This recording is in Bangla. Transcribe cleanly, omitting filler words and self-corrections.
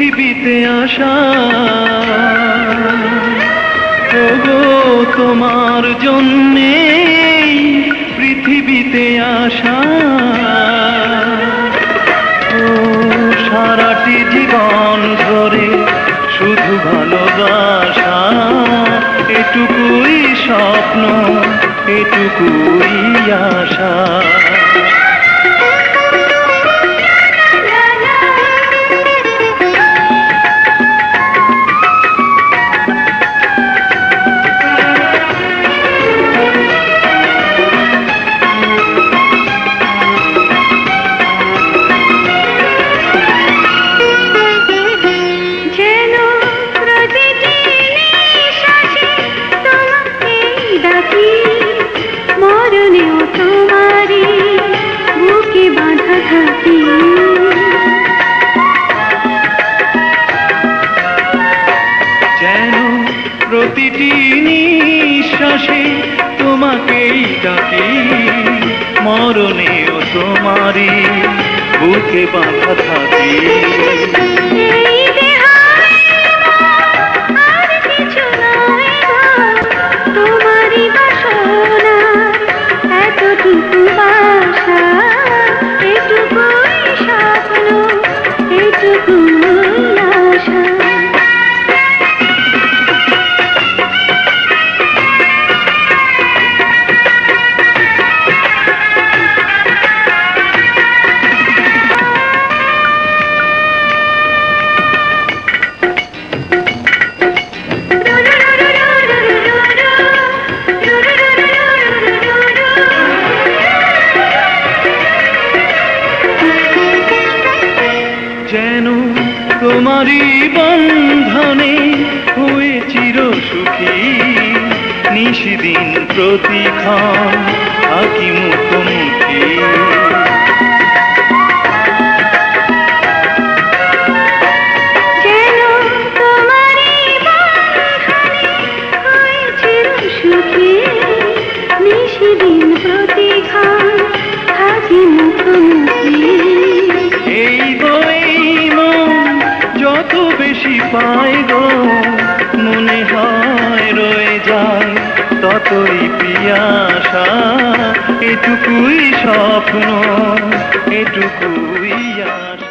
পৃথিবীতে আসা, ওগো তোমার জন্যে পৃথিবীতে আসা। ও সারাটি জীবন ধরে শুধু ভালোবাসা, এটুকুই স্বপ্ন, এটুকুই আশা। যেন প্রতিটি নিঃশ্বাসে তোমাকেই ডাকি, মরণেও তোমারই বুকে বাঁধা থাকি। তোমারই বাসনা এতটুকু বাসা, এটুকুই স্বপ্ন, এটুকুই আশা। যেন তোমারই বন্ধনে হয়ে চির সুখী, নিশিদিন প্রতিক্ষণ থাকি মুখোমুখি। যেন তোমারই বন্ধনে হয়ে চির সুখী, নিশিদিন প্রতিক্ষণ থাকি মুখোমুখি। যত বেশি পাই গো, মনে হয় রয়ে যায় ততই পিয়াসা, এটুকুই স্বপ্ন, এটুকুই আশা।